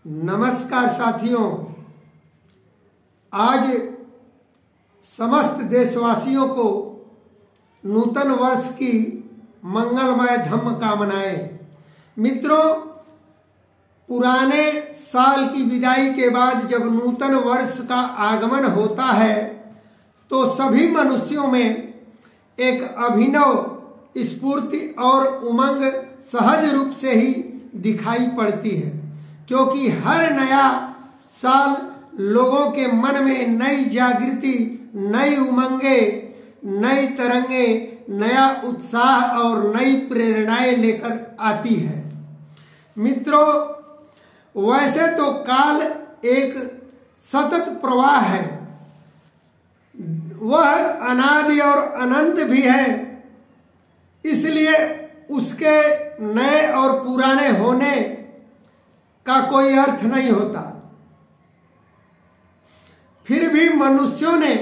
नमस्कार साथियों, आज समस्त देशवासियों को नूतन वर्ष की मंगलमय धम्म कामनाएं। मित्रों, पुराने साल की विदाई के बाद जब नूतन वर्ष का आगमन होता है तो सभी मनुष्यों में एक अभिनव स्फूर्ति और उमंग सहज रूप से ही दिखाई पड़ती है, क्योंकि हर नया साल लोगों के मन में नई जागृति, नई उमंगे, नई तरंगे, नया उत्साह और नई प्रेरणाएं लेकर आती है। मित्रों, वैसे तो काल एक सतत प्रवाह है, वह अनादि और अनंत भी है, इसलिए उसके नए और पुराने होने का कोई अर्थ नहीं होता। फिर भी मनुष्यों ने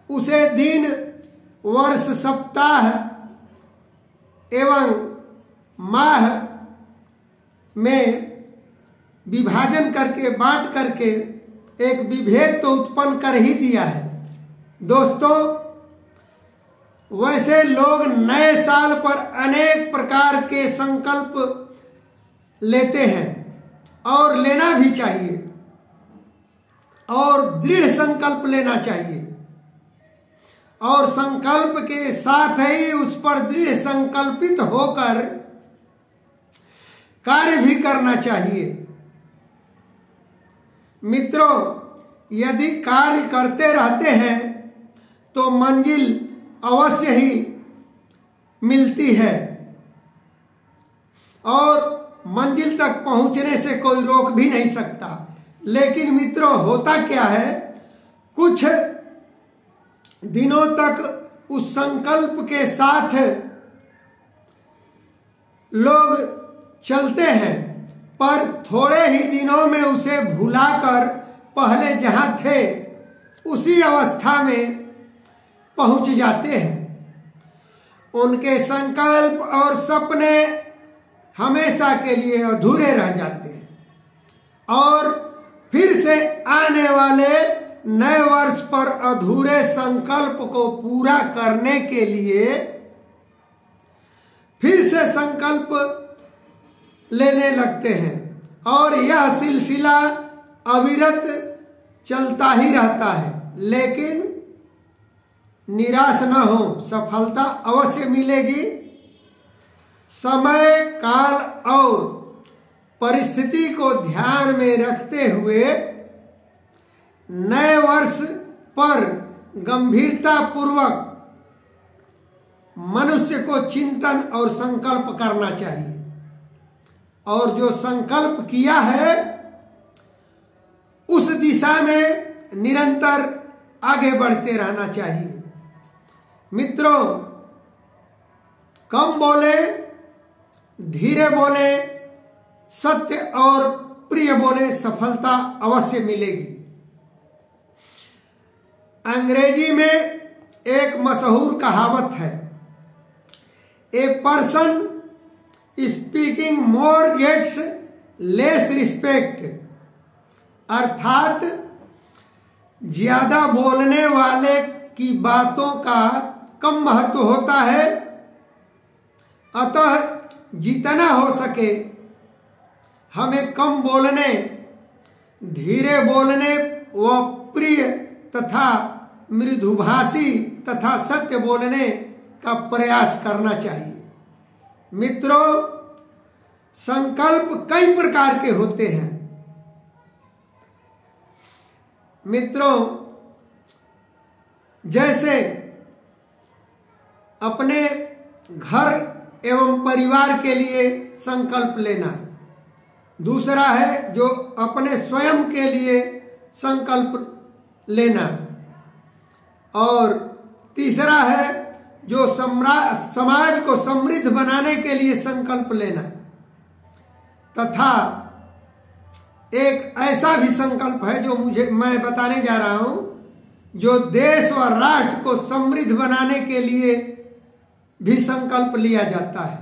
उसे दिन, वर्ष, सप्ताह एवं माह में विभाजन करके, बांट करके एक विभेद तो उत्पन्न कर ही दिया है। दोस्तों, वैसे लोग नए साल पर अनेक प्रकार के संकल्प लेते हैं और लेना भी चाहिए, और दृढ़ संकल्प लेना चाहिए, और संकल्प के साथ ही उस पर दृढ़ संकल्पित होकर कार्य भी करना चाहिए। मित्रों, यदि कार्य करते रहते हैं तो मंजिल अवश्य ही मिलती है, और मंजिल तक पहुंचने से कोई रोक भी नहीं सकता। लेकिन मित्रों, होता क्या है, कुछ दिनों तक उस संकल्प के साथ लोग चलते हैं, पर थोड़े ही दिनों में उसे भुलाकर पहले जहां थे उसी अवस्था में पहुंच जाते हैं। उनके संकल्प और सपने हमेशा के लिए अधूरे रह जाते हैं, और फिर से आने वाले नए वर्ष पर अधूरे संकल्प को पूरा करने के लिए फिर से संकल्प लेने लगते हैं, और यह सिलसिला अविरत चलता ही रहता है। लेकिन निराश न हो, सफलता अवश्य मिलेगी। समय, काल और परिस्थिति को ध्यान में रखते हुए नए वर्ष पर गंभीरता पूर्वक मनुष्य को चिंतन और संकल्प करना चाहिए, और जो संकल्प किया है उस दिशा में निरंतर आगे बढ़ते रहना चाहिए। मित्रों, कम बोले, धीरे बोले, सत्य और प्रिय बोले, सफलता अवश्य मिलेगी। अंग्रेजी में एक मशहूर कहावत है, a person speaking more gets less respect, अर्थात ज्यादा बोलने वाले की बातों का कम महत्व होता है। अतः जितना हो सके हमें कम बोलने, धीरे बोलने व प्रिय तथा मृदुभाषी तथा सत्य बोलने का प्रयास करना चाहिए। मित्रों, संकल्प कई प्रकार के होते हैं। मित्रों, जैसे अपने घर एवं परिवार के लिए संकल्प लेना, दूसरा है जो अपने स्वयं के लिए संकल्प लेना, और तीसरा है जो समाज को समृद्ध बनाने के लिए संकल्प लेना, तथा एक ऐसा भी संकल्प है जो मैं बताने जा रहा हूं, जो देश व राष्ट्र को समृद्ध बनाने के लिए भी संकल्प लिया जाता है।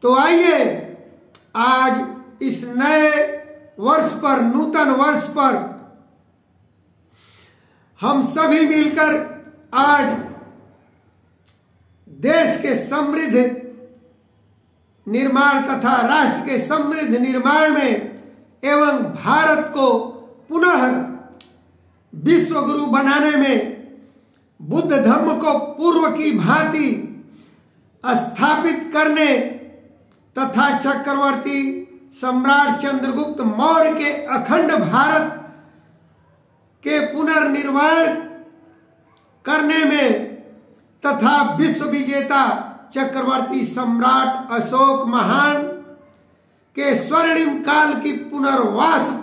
तो आइए आज इस नए वर्ष पर, नूतन वर्ष पर हम सभी मिलकर आज देश के समृद्ध निर्माण तथा राष्ट्र के समृद्ध निर्माण में एवं भारत को पुनः विश्व गुरु बनाने में, बुद्ध धर्म को पूर्व की भांति स्थापित करने तथा चक्रवर्ती सम्राट चंद्रगुप्त मौर्य के अखंड भारत के पुनर्निर्माण करने में तथा विश्व विजेता चक्रवर्ती सम्राट अशोक महान के स्वर्णिम काल की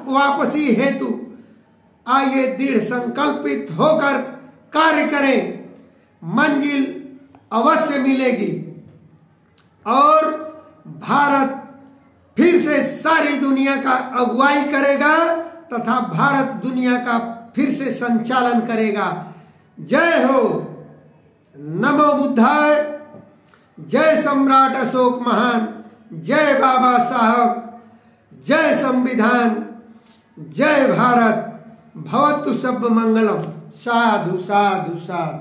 वापसी हेतु आइए दृढ़ संकल्पित होकर कार्य करें। मंजिल अवश्य मिलेगी और भारत फिर से सारी दुनिया का अगुवाई करेगा तथा भारत दुनिया का फिर से संचालन करेगा। जय हो, नमो बुद्धाय, जय सम्राट अशोक महान, जय बाबा साहब, जय संविधान, जय भारत, भवतु सब मंगलम। साधु साधु साधु।